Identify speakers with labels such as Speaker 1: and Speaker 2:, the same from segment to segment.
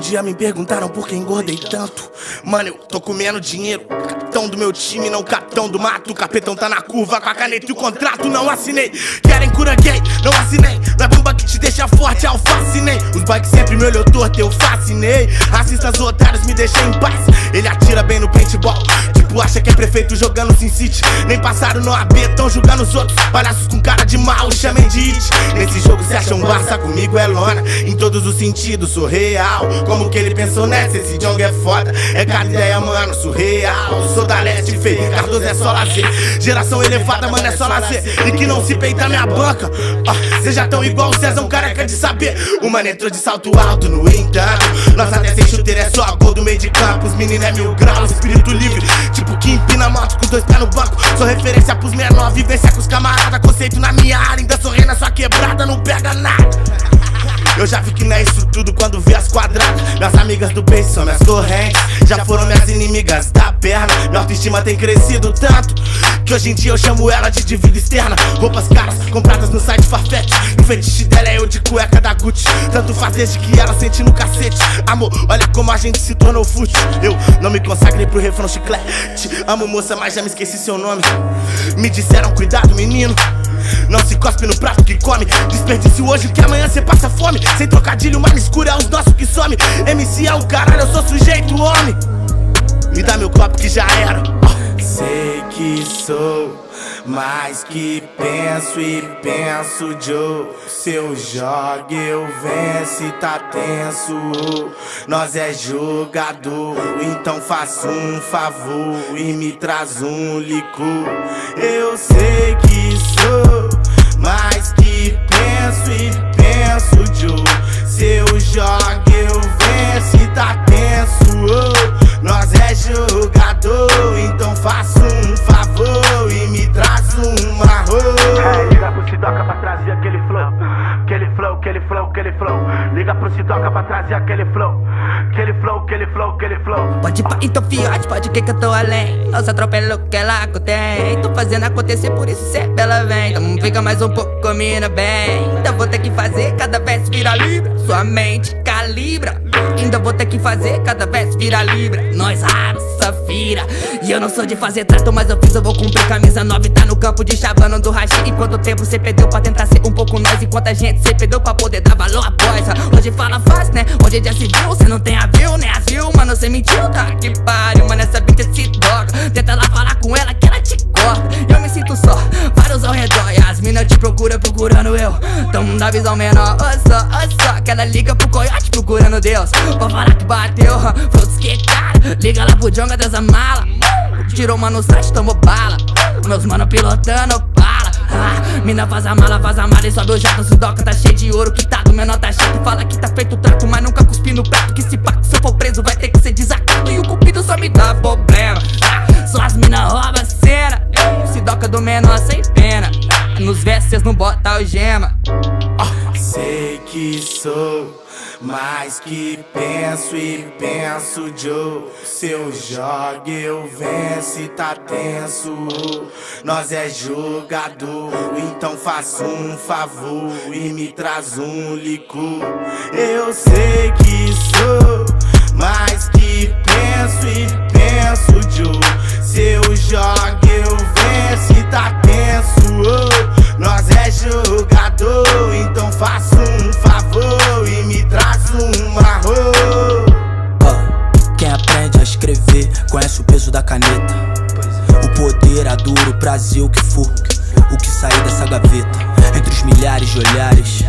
Speaker 1: dia me perguntaram por que engordei tanto. Mano, eu tô comendo dinheiro. Capitão do meu time, não capitão do mato. O capetão tá na curva com a caneta e o contrato não assinei. Querem cura gay, não assinei. Não é bomba que te deixa forte, eu fascinei. Os boy que sempre me olhou torto, eu fascinei. Racistas otários me deixam em paz. Ele atira bem no paintball, tipo acha que é prefeito jogando Sin City. Nem passaram no AB, tão julgando os outros. Palhaços com cara de mal, chamem de it. Nesse jogo cê acha um Barça, comigo é lona. Em todos os sentidos, sou real. Como que ele pensou nessa? Esse Jong é foda. É cada ideia, mano, surreal. Sou da Leste, feio, Cardoso é só lazer. Geração elevada, mano, é só lazer. E que não se peita minha banca. Cês já tão igual o César, um careca de saber. O mano entrou de salto alto, no entanto. Nós até sem chuteira, é só gol do meio de campo. Os meninos é 1000 graus, espírito livre. Tipo que empina moto com os 2 pés no banco. Sou referência pros menor, vivência com os camarada. Conceito na minha área, ainda sou rei na sua quebrada, não pega nada. Eu já vi que não é isso tudo quando vi as quadradas. Minhas amigas do beijo são minhas correntes. Já foram minhas inimigas da perna. Minha autoestima tem crescido tanto que hoje em dia eu chamo ela de vida externa. Roupas caras, compradas no site Farfetch. O fetiche dela é eu de cueca da Gucci. Tanto faz desde que ela sente no cacete. Amor, olha como a gente se tornou fútil. Eu não me consagrei pro refrão chiclete. Amo moça, mas já me esqueci seu nome. Me disseram cuidado menino, não se cospe no prato que come. Desperdício hoje que amanhã cê passa fome. Sem trocadilho, mais escuro é os nossos que some. MC é o caralho, eu sou sujeito homem. Me dá meu copo que já era. Sei que sou mais que penso e penso, Joe. Se eu jogo eu venço e tá tenso. Nós é jogador, então faça um favor e me traz um licor. Eu sei que sou mais que penso e penso, Joe. Se eu jogo eu venço e tá tenso. Nós é jogador, então faça um favor e me traz uma rola. Liga pro Sidoca pra trazer aquele flow. Aquele flow, aquele flow, aquele flow. Liga pro Sidoca pra trazer aquele flow. Aquele flow, aquele flow, aquele flow.
Speaker 2: Pode pá, então fiote, pode que eu tô além. Nossa atropela o que ela tem. Tô fazendo acontecer, por isso sempre ela vem. Então fica mais um pouco, combina bem. Então vou ter que fazer cada vez virar libra. Sua mente calibra. Ainda vou ter que fazer cada vez virar libra. Nós raça vira. E eu não sou de fazer trato, mas eu fiz, eu vou cumprir. Camisa 9 tá no campo de chavando do rachi. E quanto tempo cê perdeu pra tentar ser um pouco nós? E quanta gente cê perdeu pra poder dar valor após. Hoje fala fácil, né? Hoje já se viu. Cê não tem a view, né? As view, mano, cê mentiu, tá? Que pariu, mano, essa bitch se droga. Tenta lá falar com ela que ela te corta. Eu me sinto só, vários ao redor. E as minas te procuram, procurando eu. Tamo na visão menor, ó só. Que ela liga pro coiote procurando Deus. Pra falar que bateu, frutos que cara. Liga lá pro Jonga dessa mala. Tirou mano no site, tomou bala. Meus mano pilotando bala. Mina faz a mala e sobe o jato. Sidoca tá cheio de ouro quitado. Menor tá chato, fala que tá feito trato, mas nunca cuspi no prato. Que se pá, se eu for preso vai ter que ser desacato. E o cupido só me dá problema. Só as mina rouba cena. Sidoca do menor sem pena. Nos versos cês não bota algema.
Speaker 1: Sei que sou mais que penso e penso, Joe. Se eu jogo eu venço e tá tenso. Nós é jogador, então faça um favor e me traz um licor. Eu sei que sou mais que penso e penso, Joe. Se eu jogo eu venço e tá tenso. Nós é jogador, então faça um favor e me traz uma rola.
Speaker 3: Quem aprende a escrever conhece o peso da caneta. O poder, a dor, o prazer, o que for, o que sair dessa gaveta. Entre os milhares de olhares,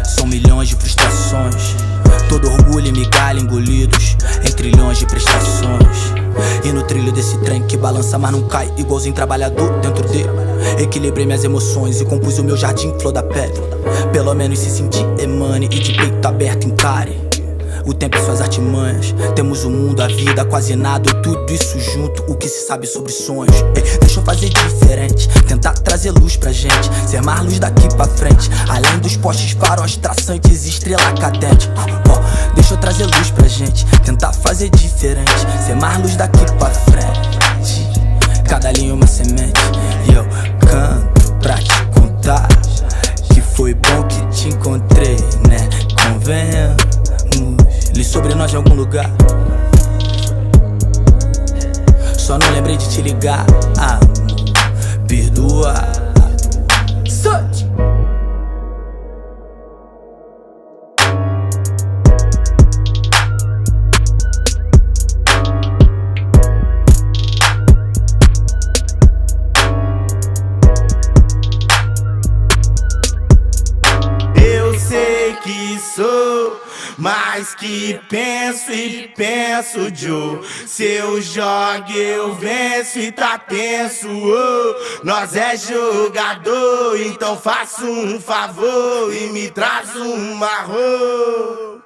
Speaker 3: são milhões de frustrações. Todo orgulho e migalha engolidos em trilhões de prestações. E no trilho desse trem que balança mas não cai, igualzinho trabalhador dentro dele. Equilibrei minhas emoções e compus o meu jardim flor da pele. Pelo menos se sentir emane e de peito aberto encare o tempo e suas artimanhas. Temos o mundo, a vida, quase nada, ou tudo isso junto, o que se sabe sobre sonhos. Ei, deixa eu fazer diferente, tentar trazer luz pra gente, ser mais luz daqui pra frente. Além dos postes faróis traçantes, estrela cadente. Deixa eu trazer luz pra gente, tentar fazer diferente, ser mais luz daqui pra frente. Cada linha uma semente, e eu canto pra te contar que foi bom que te encontrei, né? Convenhamos. Li sobre nós em Perdoa.
Speaker 2: Solte.
Speaker 1: Eu sei que sou mais que penso e penso, Joe. Se eu jogo, eu venço e tá tenso. Oh. Nós é jogador, então faça um favor e me traz um marrom.